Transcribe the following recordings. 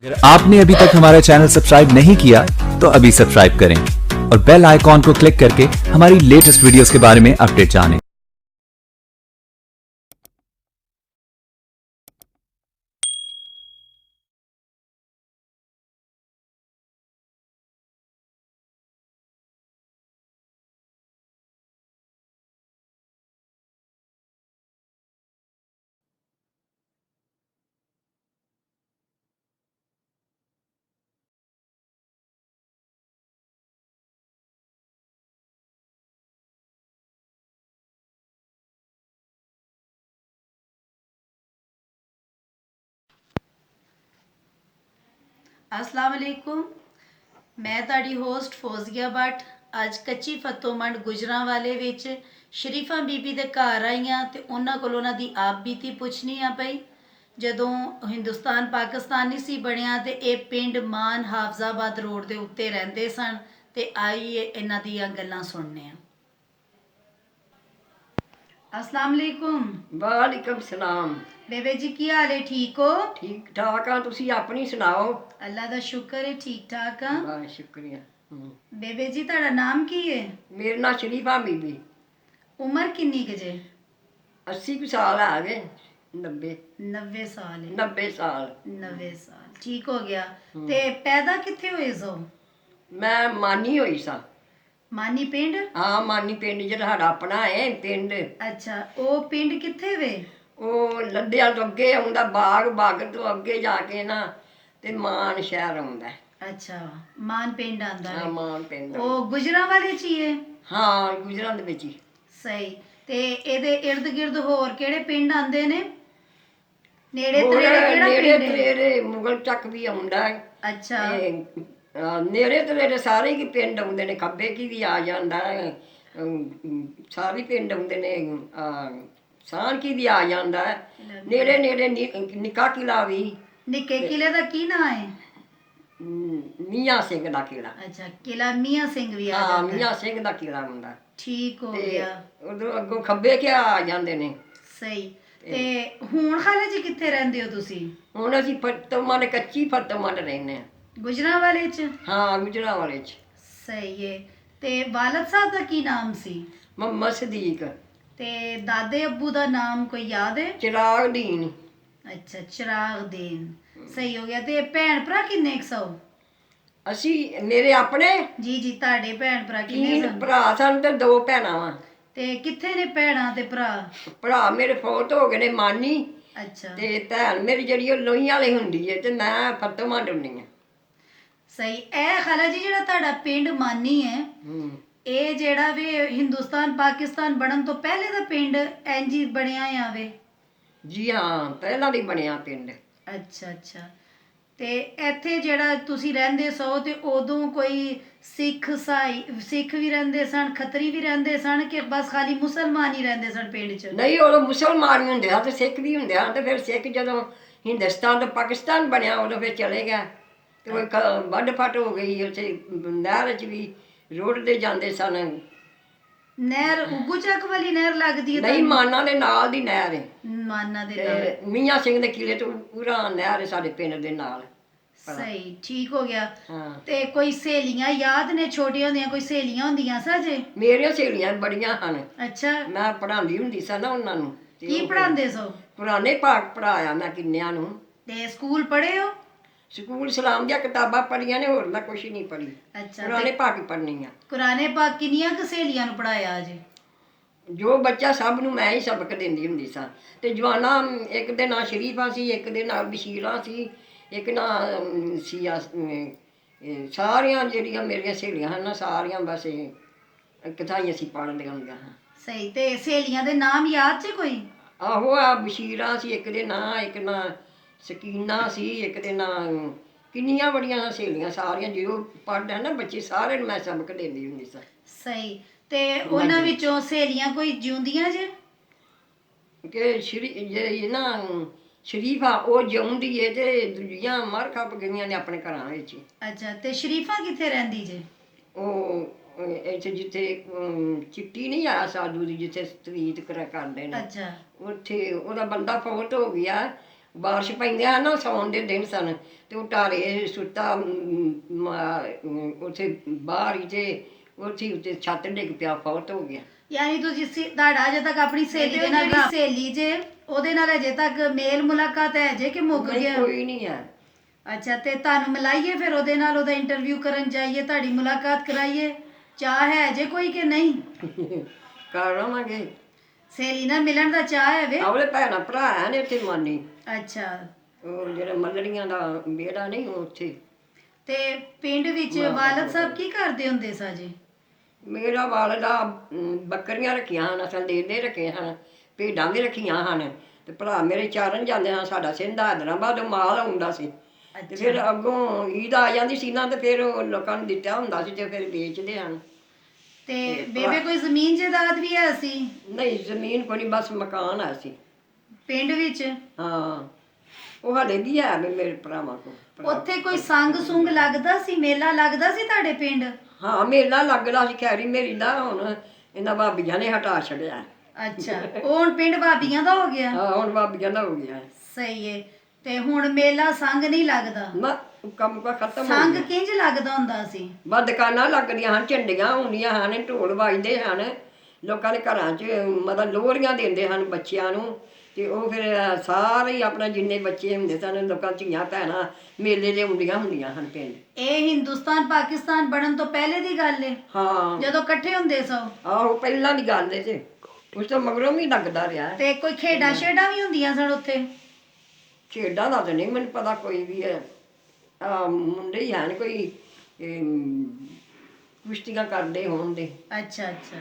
अगर आपने अभी तक हमारा चैनल सब्सक्राइब नहीं किया तो अभी सब्सक्राइब करें और बेल आइकॉन को क्लिक करके हमारी लेटेस्ट वीडियोस के बारे में अपडेट जानें। अस्सलाम वालेकुम। मैं ਤੁਹਾਡੀ ਹੋਸਟ ਫੌਜ਼ੀਆ ਭੱਟ ਅੱਜ ਕੱਚੀ ਫਤੋਮੰਡ ਗੁਜਰਾਂਵਾਲੇ ਵਿੱਚ ਸ਼ਰੀਫਾ ਬੀਬੀ ਦੇ ਘਰ ਆਈ ਹਾਂ ਤੇ ਉਹਨਾਂ ਕੋਲ ਉਹਨਾਂ ਦੀ ਆਪ ਬੀਤੀ ਪੁੱਛਣੀ ਆ ਪਈ। ਜਦੋਂ ਹਿੰਦੁਸਤਾਨ ਪਾਕਿਸਤਾਨ ਨਹੀਂ ਸੀ ਬਣਿਆ ਤੇ ਇਹ ਪਿੰਡ ਮਾਨ ਹਾਫਜ਼ਾਬਾਦ ਰੋਡ ਦੇ ਉੱਤੇ ਰਹਿੰਦੇ ਸਨ ਤੇ ਆਈਏ ਇਹਨਾਂ ਦੀਆਂ ਗੱਲਾਂ ਸੁਣਨੇ ਆ। अस्सलाम वालेकुम। वालेकुम सलाम। ਬੇਬੇ ਜੀ ਕੀ ਹਾਲ ਹੈ, ਠੀਕ ਹੋ? ठीक ठाक हाँ, तुसी अपनी सुनाओ। ਅੱਲਾ ਦਾ ਸ਼ੁਕਰ ਹੈ ਠੀਕ ਠਾਕ ਆ। बहुत शुक्रिया। ਬੇਬੇ ਜੀ ਤੁਹਾਡਾ ਨਾਮ ਕੀ ਹੈ? मेरा नाम शरीफा बीबी। ਉਮਰ ਕਿੰਨੀ ਕੁ ਜੇ? 80 कुछ साल आ गए। 90 90 ਸਾਲ ਹੈ। 90 साल। 90 ਸਾਲ ਠੀਕ ਹੋ ਗਿਆ। ਤੇ ਪੈਦਾ ਕਿੱਥੇ ਹੋਏ ਸੋ? मैं मानी हुई सा। ਮਾਨੀ ਪਿੰਡ? हाँ मानी पिंड ਜਿਹੜਾ ਸਾਡਾ ਆਪਣਾ ਹੈ ਪਿੰਡ। ਅੱਛਾ, ਉਹ ਪਿੰਡ ਕਿੱਥੇ ਵੇ? ਉਹ ਲੱਡਿਆਂ ਤੋਂ ਅੱਗੇ ਆਉਂਦਾ, ਬਾਗ ਤੋਂ ਅੱਗੇ ਜਾ ਕੇ ਨਾ ਤੇ ਮਾਨ ਸ਼ਹਿਰ ਆਉਂਦਾ। ਅੱਛਾ, ਮਾਨ ਪਿੰਡ ਆਂਦਾ ਹਾਂ ਵੇ। ਮਾਨ ਪਿੰਡ। ਉਹ ਗੁਜਰਾਂਵਾਲੇ ਚ ਹੀ ਹੈ? ਹਾਂ ਗੁਜਰਾਂ ਦੇ ਵਿੱਚ ਹੀ। ਸਹੀ। ਤੇ ਇਹਦੇ ਇਰਦ ਗਿਰਦ ਹੋਰ ਕਿਹੜੇ ਪਿੰਡ ਆਂਦੇ ਨੇ? ਨੇੜੇ ਹੋਰ ਤੇੜੇ ਕਿਹੜਾ ਨੇੜੇ ਪਿੰਡ ਹੈ? ਤੇੜੇ ਮੁਗਲ ਚੱਕ ਵੀ ਆਉਂਦਾ ਹੈ। ਅੱਛਾ। ਨੇੜੇ ਤੇੜੇ ਸਾਰੇ ਕੀ ਪਿੰਡ ਆਉਂਦੇ ਨੇ, ਖੱਬੇ ਕੀ ਵੀ ਆ ਜਾਂਦਾ ਹੈ। ਸਾਰੇ ਪਿੰਡ ਆਉਂਦੇ ਨੇ। ਸਾਨ ਕੀ ਵੀ ਆ ਜਾਂਦਾ ਹੈ। ਨੇੜੇ ਨੇੜੇ ਨਿੱਕਾ ਕਿਲਾ ਵੀ। ਨਿੱਕੇ ਕਿਲੇ ਦਾ ਕੀ ਨਾਂ ਹੈ? ਮੀਆਂ ਸਿੰਘ ਦਾ ਕਿਲਾ। ਅੱਛਾ, ਕਿਲਾ ਮੀਆਂ ਸਿੰਘ ਵੀ ਆ ਹਾਂ ਜਾਂਦਾ। ਮੀਆਂ ਸਿੰਘ ਦਾ ਕਿਲਾ ਹੁੰਦਾ। ਠੀਕ ਹੋ ਤੇ ਗਿਆ। ਉਧਰੋਂ ਅੱਗੋਂ ਖੱਬੇ ਕਿਆ ਆ ਜਾਂਦੇ ਨੇ। ਸਹੀ। ਤੇ ਹੁਣ ਹਾਲੇ ਜੀ ਕਿੱਥੇ ਰਹਿੰਦੇ ਹੋ ਤੁਸੀਂ? ਹੁਣ ਅਸੀਂ ਫਤੋਮੰਡ, ਕੱਚੀ ਫਤੋਮੰਡ ਰਹਿੰਦੇ ਹਾਂ। ਗੁਜਰਾਂਵਾਲੇ ਚ? ਹਾਂ ਗੁਜਰਾਂਵਾਲੇ ਚ। ਸਹੀ ਹੈ। ਤੇ ਵਾਲਦ ਸਾਹਿਬ ਦਾ ਕੀ ਨਾਮ ਸੀ? ਮੁਹੰਮਦ ਸਦੀਕ। ਤੇ ਦਾਦੇ ਅੱਬੂ ਦਾ ਨਾਮ ਕੋਈ ਯਾਦ ਹੈ? ਚਿਰਾਗ ਦੀਨ। ਅੱਛਾ, ਚਿਰਾਗ ਦੀਨ। ਸਹੀ ਹੋ ਗਿਆ। ਤੇ ਭੈਣ ਭਰਾ ਕਿੰਨੇ ਕੁ ਸੌ? ਅਸੀਂ ਮੇਰੇ ਆਪਣੇ ਜੀ ਜੀ, ਤੁਹਾਡੇ ਭੈਣ ਭਰਾ ਕਿੰਨੇ 3 ਸਨ? ਭਰਾ ਸਨ ਤੇ 2 ਭੈਣਾਂ ਵਾ। ਤੇ ਕਿੱਥੇ ਨੇ ਭੈਣਾਂ ਤੇ ਭਰਾ? ਭਰਾ ਮੇਰੇ ਫੌਤ ਹੋ ਗਏ ਨੇ ਮਾਨੀ, ਅੱਛਾ। ਤੇ ਭੈਣ ਮੇਰੀ ਜਿਹੜੀ ਉਹ ਲੋਹੀਆਂ ਵਾਲੀ ਹੁੰਦੀ ਹੈ ਤੇ ਮੈਂ ਫਤੋਮੰਡ ਹੁੰਦੀ ਹਾਂ। ਸਹੀ। ਇਹ ਖਾਲਾ ਜੀ ਜਿਹੜਾ ਤੁਹਾਡਾ ਪਿੰਡ ਮਾਨੀ ਹੈ, ਇਹ ਜਿਹੜਾ ਵੇ ਹਿੰਦੁਸਤਾਨ ਪਾਕਿਸਤਾਨ ਬਣਨ ਤੋਂ ਪਹਿਲੇ ਦਾ ਪਿੰਡ ਇੰਜ ਹੀ ਬਣਿਆ ਆਵੇ? ਜੀ ਹਾਂ, ਪਹਿਲਾਂ ਦੀ ਬਣਿਆ ਪਿੰਡ। ਅੱਛਾ ਅੱਛਾ। ਤੇ ਇੱਥੇ ਜਿਹੜਾ ਤੁਸੀਂ ਰਹਿੰਦੇ ਸੋ ਤੇ ਉਦੋਂ ਕੋਈ ਸਿੱਖ ਸਿੱਖ ਵੀ ਰਹਿੰਦੇ ਸਨ, ਖੱਤਰੀ ਵੀ ਰਹਿੰਦੇ ਸਨ ਕਿ ਬਸ ਖਾਲੀ ਮੁਸਲਮਾਨ ਹੀ ਰਹਿੰਦੇ ਸਨ ਪਿੰਡ 'ਚ? ਨਹੀਂ ਉਦੋਂ ਮੁਸਲਮਾਨ ਵੀ ਹੁੰਦੇ ਆ ਤੇ ਸਿੱਖ ਵੀ ਹੁੰਦੇ ਆ। ਤੇ ਫਿਰ ਸਿੱਖ ਜਦੋਂ ਹਿੰਦੁਸਤਾਨ ਤੋਂ ਪਾਕਿਸਤਾਨ ਬਣਿਆ ਉਦੋਂ ਫਿਰ ਚਲੇ ਗਿਆ ਤੇ ਉਹ ਵੱਢ ਫੱਟ ਹੋ ਗਈ। ਉੱਥੇ ਨਹਿਰ 'ਚ ਵੀ ਰੋੜਦੇ ਜਾਂਦੇ ਸਨ। ਨਹਿਰ ਉਗੂ ਚੱਕ ਵਾਲੀ ਨਹਿਰ ਲੱਗਦੀ ਹੈ? ਨਹੀਂ, ਮਾਨਾਂ ਦੇ ਨਾਲ ਦੀ ਨਹਿਰ ਹੈ। ਮਾਨਾ ਦੇ ਨਾਲ? ਤੇ ਮੀਆਂ ਸਿੰਘ ਦੇ ਕਿਲੇ ਤੋਂ ਪੂਰਾ ਨਹਿਰ ਹੈ ਸਾਡੇ ਪਿੰਡ ਦੇ ਨਾਲ। ਸਹੀ, ਠੀਕ ਹੋ ਗਿਆ। ਹਾਂ ਤੇ ਕੋਈ ਸਹੇਲੀਆਂ ਯਾਦ ਨੇ ਛੋਟੀਆਂ ਹੁੰਦੀਆਂ? ਕੋਈ ਸਹੇਲੀਆਂ ਹੁੰਦੀਆਂ ਸਾਜੇ? ਮੇਰੀਆਂ ਸਹੇਲੀਆਂ ਬੜੀਆਂ ਹਨ। ਅੱਛਾ। ਮੈਂ ਪੜ੍ਹਾਉਂਦੀ ਹੁੰਦੀ ਸਾਂ ਨਾ ਉਹਨਾਂ ਨੂੰ। ਤੇ ਕੀ ਉਹ ਪੜਾਉਂਦੇ ਸੋ? ਪੁਰਾਣੇ ਭਾਗ ਪੜ੍ਹਾਇਆ ਮੈਂ ਕਿੰਨਿਆਂ ਨੂੰ। ਤੇ ਸਕੂਲ ਪੜ੍ਹੇ ਹੋ? ਸਕੂਲ ਸਲਾਮ ਦੀਆਂ ਕਿਤਾਬਾਂ ਪੜ੍ਹੀਆਂ ਨੇ, ਹੋਰ ਮੈਂ ਕੁਛ ਨਹੀਂ ਪੜ੍ਹੀ। ਅੱਛਾ। ਪੁਰਾਣੇ ਭਾਗ ਪੜ੍ਹਨੀਆਂ। ਕੁਰਾਨੇ ਪਾਕ ਕਿੰਨੀਆਂ ਕੁ ਸਹੇਲੀਆਂ ਨੂੰ ਪੜਾਇਆ ਅਜੇ? ਜੋ ਬੱਚਾ ਸਭ ਨੂੰ ਮੈਂ ਹੀ ਸਬਕ ਦਿੰਦੀ ਹੁੰਦੀ ਸਾਂ। ਤੇ ਜਵਾਨਾ ਇੱਕ ਦੇ ਨਾਂ ਸ਼ਰੀਫਾ ਸੀ, ਇੱਕ ਦੇ ਨਾਂ ਬਸ਼ੀਰਾ ਸੀ, ਇੱਕ ਨਾਂ ਸੀ ਸਾਰੀਆਂ ਜਿਹੜੀਆਂ ਮੇਰੀਆਂ ਸਹੇਲੀਆਂ ਹਨ ਨਾ, ਸਾਰੀਆਂ ਬਸ ਕਿਤਾਈ ਅਸੀਂ ਪੜ੍ਹਦੇ ਹੁੰਦੀਆਂ ਹਾਂ। ਸਹੀ। ਤੇ ਸਹੇਲੀਆਂ ਦੇ ਨਾਮ ਯਾਦ ਚ ਕੋਈ? ਆਹੋ ਆ ਬਸ਼ੀਰਾ ਸੀ ਇੱਕ ਦੇ ਨਾਂ, ਇੱਕ ਨਾਂ ਸਕੀਨਾ ਸੀ, ਇੱਕ ਦੇ ਨਾਂ ਕਿੰਨੀਆਂ ਬੜੀਆਂ ਸਹੇਲੀਆਂ ਸਾਰੀਆਂ। ਜੋ ਪੜ੍ਹਦੇ ਹਨ ਨਾ ਬੱਚੇ ਸਾਰਿਆਂ ਨੂੰ ਮੈਂ ਸਬਕ ਦਿੰਦੀ ਹੁੰਦੀ ਸਾਂ। ਸਹੀ। ਤੇ ਉਹਨਾਂ ਵਿੱਚੋਂ ਸਹੇਲੀਆਂ ਕੋਈ ਜਿਉਂਦੀਆਂ ਜੇ? ਕਿ ਜੇ ਨਾ ਸ਼ਰੀਫਾ ਉਹ ਜਿਉਂਦੀ ਏ ਤੇ ਦੂਜੀਆਂ ਮਰ ਖੱਪ ਗਈਆਂ ਨੇ ਆਪਣੇ ਘਰਾਂ ਵਿੱਚ। ਅੱਛਾ। ਤੇ ਸ਼ਰੀਫਾ ਕਿੱਥੇ ਰਹਿੰਦੀ ਜੇ? ਉਹ ਇੱਥੇ ਜਿੱਥੇ ਚਿੱਟੀ ਨਹੀਂ ਆ ਸਾਧੂ ਦੀ, ਜਿੱਥੇ ਸਤਰੀਤ ਕਰਦੇ ਨੇ, ਅੱਛਾ। ਉੱਥੇ ਉਹਦਾ ਬੰਦਾ ਫੌਤ ਹੋ ਗਿਆ। ਬਾਰਿਸ਼ ਪੈਂਦੀਆਂ ਨਾ ਸਾਉਣ ਦੇ ਦਿਨ ਸਨ ਤੇ ਉਹ ਟਾਰੇ ਸੁੱਤਾ ਉੱਥੇ ਬਾਹਰ ਹੀ ਤੇ ਉੱਤੇ ਛੱਤ ਡਿੱਗ ਪਿਆ, ਫੌਤ ਹੋ ਗਿਆ। ਯਾਨੀ ਤੁਸੀਂ ਤੁਹਾਡਾ ਅਜੇ ਤੱਕ ਆਪਣੀ ਸਹੇਲੀ ਦੇ ਨਾਲ, ਜਿਹੜੀ ਸਹੇਲੀ ਜੇ ਉਹਦੇ ਨਾਲ ਅਜੇ ਤੱਕ ਮੇਲ ਮੁਲਾਕਾਤ ਹੈ ਜੇ ਕਿ ਮੁੱਕ ਨਹੀਂ, ਗਿਆ? ਕੋਈ ਨਹੀਂ ਹੈ। ਅੱਛਾ, ਤੇ ਤੁਹਾਨੂੰ ਮਿਲਾਈਏ ਫਿਰ ਉਹਦੇ ਨਾਲ, ਉਹਦਾ ਇੰਟਰਵਿਊ ਕਰਨ ਜਾਈਏ, ਤੁਹਾਡੀ ਮੁਲਾਕਾਤ ਕਰਾਈਏ? ਚਾਹ ਹੈ ਜੇ ਕੋਈ ਕਿ ਨਹੀਂ? ਕਰ ਲਵਾਂਗੇ। ਸਹੇਲੀ ਨਾਲ ਮਿਲਣ ਦਾ ਚਾਹ ਹੈ ਵੇ? ਉਹਦੇ ਭੈਣਾਂ ਭਰਾ ਹੈ ਨੇ ਉੱਥੇ ਮਾਨੀ, ਅੱਛਾ, ਉਹ ਜਿਹੜੇ ਮੱਲੜੀਆਂ ਦਾ ਵਿਹੜਾ ਨਹੀਂ ਉੱਥੇ। ਤੇ ਪਿੰਡ ਵਿੱਚ ਵਾਲਦ ਸਾਹਿਬ ਕੀ ਕਰਦੇ ਹੁੰਦੇ ਸਾਜੇ? ਮੇਰਾ ਵਾਲਦਾ ਬੱਕਰੀਆਂ ਰੱਖੀਆਂ ਹਨ, ਅਸਲ ਦੇ ਰੱਖੇ ਹਨ, ਭੇਡਾਂ ਵੀ ਰੱਖੀਆਂ ਹਨ ਤੇ ਭਰਾ ਮੇਰੇ ਚਾਰਨ ਜਾਂਦੇ ਹਨ। ਸਾਡਾ ਸਿੰਧ ਹੈਦਰਾਬਾਦ ਮਾਲ ਆਉਂਦਾ ਸੀ ਤੇ ਫਿਰ ਅੱਗੋਂ ਈਦ ਆ ਜਾਂਦੀ ਸੀ ਨਾ ਤੇ ਫਿਰ ਉਹ ਲੋਕਾਂ ਨੂੰ ਦਿੱਤਾ ਹੁੰਦਾ ਸੀ ਤੇ ਫਿਰ ਵੇਚਦੇ ਹਨ। ਤੇ ਬੇਬੇ ਕੋਈ ਜ਼ਮੀਨ ਜਾਇਦਾਦ ਵੀ ਹੈ ਸੀ? ਨਹੀਂ, ਜ਼ਮੀਨ ਕੋਈ ਨਹੀਂ, ਬਸ ਮਕਾਨ ਆ ਸੀ ਪਿੰਡ ਵਿੱਚ? ਹਾਂ, ਉਹ ਹਲੇ ਵੀ ਹੈ ਮੇਰੇ ਭਰਾਵਾਂ ਕੋਲ। ਉੱਥੇ ਕੋਈ ਸੰਗ ਸੁੰਗ ਲੱਗਦਾ ਸੀ, ਮੇਲਾ ਲੱਗਦਾ ਸੀ ਤੁਹਾਡੇ ਪਿੰਡ? ਹਾਂ, ਮੇਲਾ ਲੱਗਦਾ ਸੀ ਖੈਰੀ ਮੇਰੀ ਦਾ, ਹੁਣ ਇਹਨਾਂ ਭਾਬੀਆਂ ਨੇ ਹਟਾ ਛੱਡਿਆ। ਅੱਛਾ, ਉਹ ਹੁਣ ਪਿੰਡ ਭਾਬੀਆਂ ਦਾ ਹੋ ਗਿਆ? ਹਾਂ, ਹੁਣ ਭਾਬੀਆਂ ਦਾ ਹੋ ਗਿਆ। ਸਹੀ ਹੈ। ਤੇ ਹੁਣ ਮੇਲਾ ਸੰਗ ਨਹੀਂ ਲੱਗਦਾ? ਨਾ, ਕੰਮ ਕਾ ਖਤਮ ਹੋ ਸੰਗ ਗਿਆ। ਕਿੰਜ ਲੱਗਦਾ ਹੁੰਦਾ ਸੀ? ਬਸ ਦੁਕਾਨਾਂ ਲੱਗਦੀਆਂ ਹਨ, ਝੰਡੀਆਂ ਹੁੰਦੀਆਂ ਹਨ, ਢੋਲ ਵੱਜਦੇ ਹਨ, ਲੋਕਾਂ ਦੇ ਘਰਾਂ 'ਚ ਮਤਲਬ ਲੋਹਰੀਆਂ ਦਿੰਦੇ ਹਨ ਬੱਚਿਆਂ ਨੂੰ ਤੇ ਉਹ ਫਿਰ ਸਾਰੇ ਹੀ ਆਪਣਾ ਜਿੰਨੇ ਬੱਚੇ ਹੁੰਦੇ ਸਨ, ਲੋਕਾਂ ਧੀਆਂ ਭੈਣਾਂ ਮੇਲੇ ਦੇ ਹੁੰਦੀਆਂ ਹਨ ਪਿੰਡ। ਇਹ ਹਿੰਦੁਸਤਾਨ ਪਾਕਿਸਤਾਨ ਬਣਨ ਤੋਂ ਪਹਿਲੇ ਦੀ ਗੱਲ ਹੈ? ਹਾਂ, ਜਦੋਂ ਇਕੱਠੇ ਹੁੰਦੇ ਸੋ? ਆਹੋ, ਪਹਿਲਾਂ ਦੀ ਗੱਲ ਏ ਤੇ ਉਸ ਤੋਂ ਮਗਰੋਂ ਵੀ ਲੱਗਦਾ ਰਿਹਾ। ਤੇ ਕੋਈ ਖੇਡਾਂ ਛੇਡਾਂ ਵੀ ਹੁੰਦੀਆਂ ਸਨ ਉੱਥੇ? ਖੇਡਾਂ ਦਾ ਤਾਂ ਨਹੀਂ ਮੈਨੂੰ ਪਤਾ ਕੋਈ ਵੀ ਹੈ। ਮੁੰਡੇ ਹੀ ਹਨ ਕੋਈ ਕੁਸ਼ਤੀਆਂ ਕਰਦੇ ਹੋਣ ਦੇ। ਅੱਛਾ ਅੱਛਾ।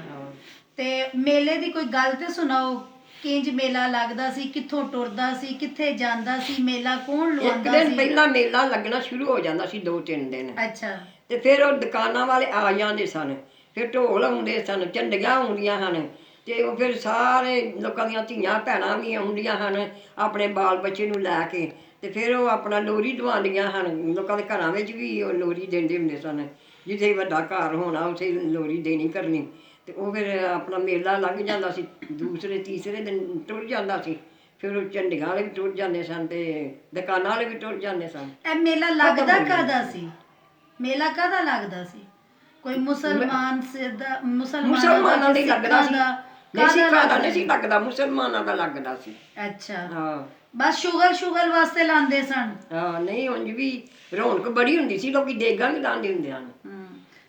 ਤੇ ਮੇਲੇ ਦੀ ਕੋਈ ਗੱਲ ਤੇ ਸੁਣਾਓ, ਕਿੰਜ ਮੇਲਾ ਲੱਗਦਾ ਸੀ, ਕਿੱਥੋਂ ਟੁਰਦਾ ਸੀ, ਕਿੱਥੇ ਜਾਂਦਾ ਸੀ, ਮੇਲਾ ਕੌਣ ਇੱਕ ਲਵਾਉਂਦਾ ਦਿਨ ਸੀ? ਪਹਿਲਾਂ ਮੇਲਾ ਲੱਗਣਾ ਸ਼ੁਰੂ ਹੋ ਜਾਂਦਾ ਸੀ, 2-3 ਦਿਨ, ਅੱਛਾ। ਤੇ ਫਿਰ ਉਹ ਦੁਕਾਨਾਂ ਵਾਲੇ ਆ ਜਾਂਦੇ ਸਨ, ਫਿਰ ਢੋਲ ਆਉਂਦੇ ਸਨ, ਝੰਡੀਆਂ ਆਉਂਦੀਆਂ ਹਨ ਤੇ ਉਹ ਫਿਰ ਸਾਰੇ ਲੋਕਾਂ ਦੀਆਂ ਧੀਆਂ ਭੈਣਾਂ ਵੀ ਆਉਂਦੀਆਂ ਹਨ ਆਪਣੇ ਬਾਲ ਬੱਚੇ ਨੂੰ ਲੈ ਕੇ, ਤੇ ਫਿਰ ਉਹ ਆਪਣਾ ਲੋਹਰੀ ਦਵਾਉਂਦੀਆਂ ਹਨ। ਲੋਕਾਂ ਦੇ ਘਰਾਂ ਵਿੱਚ ਵੀ ਉਹ ਲੋਹਰੀ ਦਿੰਦੇ ਹੁੰਦੇ ਸਨ, ਜਿੱਥੇ ਵੱਡਾ ਘਰ ਹੋਣਾ ਉੱਥੇ ਲੋਹਰੀ ਦੇਣੀ ਕਰਨੀ। ਤੇ ਉਹ ਫਿਰ ਆਪਣਾ ਮੇਲਾ ਲੱਗ ਜਾਂਦਾ ਸੀ, ਦੂਸਰੇ ਤੀਸਰੇ ਦਿਨ ਟੁਰ ਜਾਂਦਾ ਸੀ। ਫਿਰ ਉਹ ਝੰਡੀਆਂ ਵਾਲੇ ਵੀ ਟੁਰ ਜਾਂਦੇ ਸਨ ਤੇ ਦੁਕਾਨਾਂ ਵਾਲੇ ਵੀ ਟੁਰ ਜਾਂਦੇ ਸਨ। ਇਹ ਮੇਲਾ ਲੱਗਦਾ ਕਾਹਦਾ ਸੀ? ਮੇਲਾ ਕਾਹਦਾ ਲੱਗਦਾ ਸੀ? ਕੋਈ ਮੁਸਲਮਾਨਾਂ ਦਾ ਹੀ ਲੱਗਦਾ ਸੀ, ਨਹੀਂ ਸਿੱਖਾਂ ਦਾ ਨਹੀਂ ਸੀ ਲੱਗਦਾ, ਮੁਸਲਮਾਨਾਂ ਦਾ ਲੱਗਦਾ ਸੀ। ਅੱਛਾ, ਹਾਂ, ਬਸ ਸ਼ੁਗਲ ਵਾਸਤੇ ਲਾਉਂਦੇ ਸਨ? ਹਾਂ, ਨਹੀਂ ਉਂਝ ਵੀ ਰੌਣਕ ਬੜੀ ਹੁੰਦੀ ਸੀ, ਲੋਕੀ ਦੇਗਾਂ ਵੀ ਲਾਉਂਦੇ ਹੁੰਦੇ ਹਨ।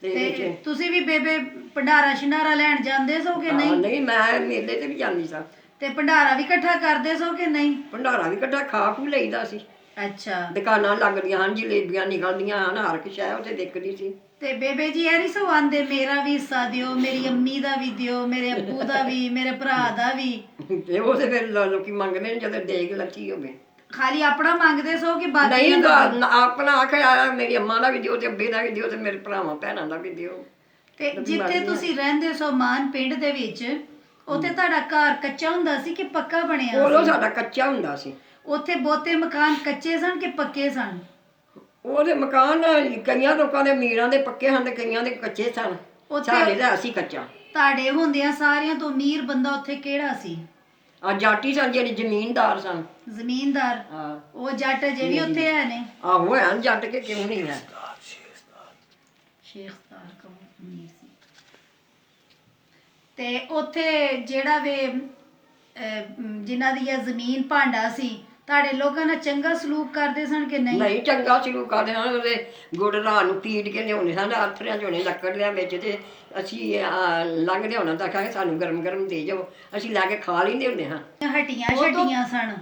ਤੇ ਤੁਸੀਂ ਵੀ ਬੇਬੇ ਭੰਡਾਰਾ ਸ਼ਿੰਡਾਰਾ ਲੈਣ ਜਾਂਦੇ ਸੋ ਕਿ ਨਹੀਂ? ਨਹੀਂ, ਮੈਂ ਮੇਲੇ ਤੇ ਵੀ ਜਾਂਦੀ ਸਾਂ। ਤੇ ਭੰਡਾਰਾ ਵੀ ਇਕੱਠਾ ਕਰਦੇ ਸੋ ਕਿ ਨਹੀਂ? ਭੰਡਾਰਾ ਵੀ ਇਕੱਠਾ ਖਾ ਖੂ ਲਈਦਾ ਸੀ। ਅੱਛਾ। ਦੁਕਾਨਾਂ ਲੱਗਦੀਆਂ ਹਨ, ਜਲੇਬੀਆਂ ਨਿਕਲਦੀਆਂ ਹਨ, ਹਰ ਇੱਕ ਸ਼ੈ ਉੱਥੇ ਦੇਖਦੀ ਸੀ। ਤੇ ਬੇਬੇ ਜੀ ਇਹ ਨਹੀਂ ਸੋ ਆਂਦੇ, ਮੇਰਾ ਵੀ ਹਿੱਸਾ ਦਿਓ, ਮੇਰੀ ਅੰਮੀ ਦਾ ਵੀ ਦਿਓ, ਮੇਰੇ ਅੱਬੂ ਦਾ ਵੀ, ਮੇਰੇ ਭਰਾ ਦਾ ਵੀ? ਤੇ ਉਹ ਤੇ ਫਿਰ ਲੋਕੀ ਮੰਗਦੇ ਨੇ ਜਦੋਂ ਦੇਗ ਲੱਗੀ ਹੋਵੇ। ਖਾਲੀ ਆਪਣਾ ਮੰਗਦੇ ਸੋ ਕਿ ਬਾਕੀ? ਨਹੀਂ, ਆਪਣਾ ਆਖਿਆ ਮੇਰੀ ਅੰਮਾ ਦਾ ਵੀ ਦਿਓ ਤੇ ਅੱਬੇ ਦਾ ਵੀ ਦਿਓ ਤੇ ਮੇਰੇ ਭਰਾਵਾਂ ਭੈਣਾਂ ਦਾ ਵੀ ਦਿਓ। ਤੇ ਜਿੱਥੇ ਤੁਸੀਂ ਰਹਿੰਦੇ ਸੋ ਮਾਨ ਪਿੰਡ ਦੇ ਵਿੱਚ, ਉੱਥੇ ਤੁਹਾਡਾ ਘਰ ਕੱਚਾ ਹੁੰਦਾ ਸੀ ਕਿ ਪੱਕਾ ਬਣਿਆ ਉਦੋਂ ਸੀ? ਸਾਡਾ ਕੱਚਾ ਹੁੰਦਾ ਸੀ। ਉੱਥੇ ਬਹੁਤੇ ਮਕਾਨ ਕੱਚੇ ਸਨ ਕਿ ਪੱਕੇ ਸਨ? ਉਹਦੇ ਮਕਾਨ ਕਈਆਂ ਲੋਕਾਂ ਦੇ ਅਮੀਰਾਂ ਦੇ ਪੱਕੇ ਹਨ ਤੇ ਕਈਆਂ ਦੇ ਕੱਚੇ ਸਨ। ਸਾਡੇ ਦਾ ਅਸੀਂ ਕੱਚਾ। ਤੁਹਾਡੇ ਹੁੰਦਿਆਂ ਸਾਰਿਆਂ ਤੋਂ ਅਮੀਰ ਬੰਦਾ ਉੱਥੇ ਕਿਹੜਾ ਸੀ? ਆ ਜਾਟੀ ਸਨ, ਜਿਹੜੇ ਜ਼ਮੀਨਦਾਰ ਸਨ। ਜ਼ਮੀਨਦਾਰ? ਹਾਂ, ਉਹ ਜੱਟ ਅਜੇ ਵੀ ਉੱਥੇ ਹੈ ਨੇ? ਆਹੋ ਹੈ, ਜੱਟ ਕੇ ਕਿਉਂ ਨਹੀਂ ਹੈ। ਸ਼ੇਖਦਾਰ ਅਮੀਰ ਸੀ। ਤੇ ਉੱਥੇ ਜਿਹੜਾ ਵੇ ਜਿਨ੍ਹਾਂ ਦੀ ਇਹ ਜ਼ਮੀਨ ਭਾਂਡਾ ਸੀ, ਤੁਹਾਡੇ ਲੋਕਾਂ ਨਾਲ ਚੰਗਾ ਸਲੂਕ ਕਰਦੇ ਸਨ ਕਿ ਨਹੀਂ? ਨਹੀਂ, ਚੰਗਾ ਸਲੂਕ ਕਰਦੇ ਹਨ। ਉਹਦੇ ਗੁੜ ਰਾਤ ਨੂੰ ਪੀੜ ਕੇ ਲਿਆਉਂਦੇ ਸਨ, ਆਥਰਿਆਂ 'ਚ ਹੋਣੇ ਲੱਕੜਿਆਂ ਵਿੱਚ, ਤੇ ਅਸੀਂ ਲੰਘਦੇ ਹੋਣਾ ਤਾਂ ਕਹਾਂਗੇ ਸਾਨੂੰ ਗਰਮ ਗਰਮ ਦੇ ਜਾਓ, ਅਸੀਂ ਲੈ ਕੇ ਖਾ ਲੈਂਦੇ ਹੁੰਦੇ ਹਾਂ। ਹੱਟੀਆਂ ਛੱਟੀਆਂ ਸਨ,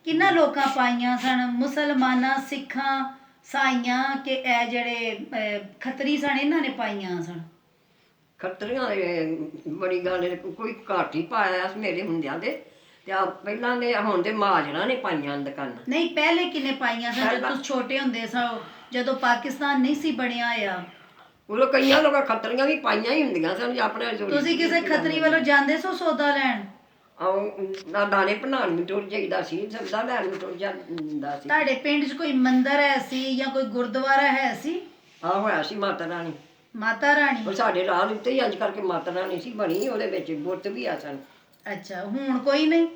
ਕਿੰਨਾ ਲੋਕਾਂ ਪਾਈਆਂ ਸਨ? ਮੁਸਲਮਾਨਾਂ, ਸਿੱਖਾਂ, ਸਾਈਆਂ ਕਿ ਇਹ ਜਿਹੜੇ ਖੱਤਰੀ ਸਨ ਇਹਨਾਂ ਨੇ ਪਾਈਆਂ ਸਨ? ਖੱਤਰੀਆਂ ਬੜੀ ਗੱਲ, ਕੋਈ ਘੱਟ ਹੀ ਪਾਇਆ ਮੇਰੇ ਹੁੰਦਿਆਂ ਦੇ, ਤੇ ਆ ਪਹਿਲਾਂ ਦੇ ਹੁਣ ਦੇ ਮਹਾਜਰਾਂ ਨੇ ਪਾਈਆਂ ਦੁਕਾਨਾਂ। ਨਹੀਂ, ਪਹਿਲੇ ਕਿੰਨੇ ਪਾਈਆਂ ਸਨ ਜਦੋਂ ਤੁਸੀਂ ਛੋਟੇ ਹੁੰਦੇ ਸੋ, ਜਦੋਂ ਪਾਕਿਸਤਾਨ ਨਹੀਂ ਸੀ ਬਣਿਆ ਆ? ਉਦੋਂ ਕਈਆਂ ਲੋਕਾਂ ਖੱਤਰੀਆਂ ਵੀ ਪਾਈਆਂ ਹੀ ਹੁੰਦੀਆਂ ਸਨ ਆਪਣੇ। ਤੁਸੀਂ ਕਿਸੇ ਖੱਤਰੀ ਵੱਲੋਂ ਜਾਂਦੇ ਸੋ ਸੌਦਾ ਲੈਣ? ਆਹ ਦਾਣੇ ਭਨਾਣ ਵੀ ਟੁਰ ਜਾਈਦਾ ਸੀ, ਸਬਜ਼ਾ ਲੈਣ ਵੀ ਟੁਰ ਜਾਂਦਾ ਸੀ। ਤੁਹਾਡੇ ਪਿੰਡ 'ਚ ਕੋਈ ਮੰਦਿਰ ਹੈ ਸੀ ਜਾਂ ਕੋਈ ਗੁਰਦੁਆਰਾ ਹੈ ਸੀ? ਆਹ ਹੋਇਆ ਸੀ ਮਾਤਾ ਰਾਣੀ। ਮਾਤਾ ਰਾਣੀ? ਉਹ ਸਾਡੇ ਰਾਹ ਉੱਤੇ ਹੀ ਅੱਜ ਕਰਕੇ ਮਾਤਾ ਰਾਣੀ ਸੀ ਬਣੀ, ਉਹਦੇ ਵਿੱਚ ਬੁੱਤ ਵੀ ਆ ਸਨ। ਅੱਛਾ, ਹੁਣ ਕੋਈ ਨਹੀਂ?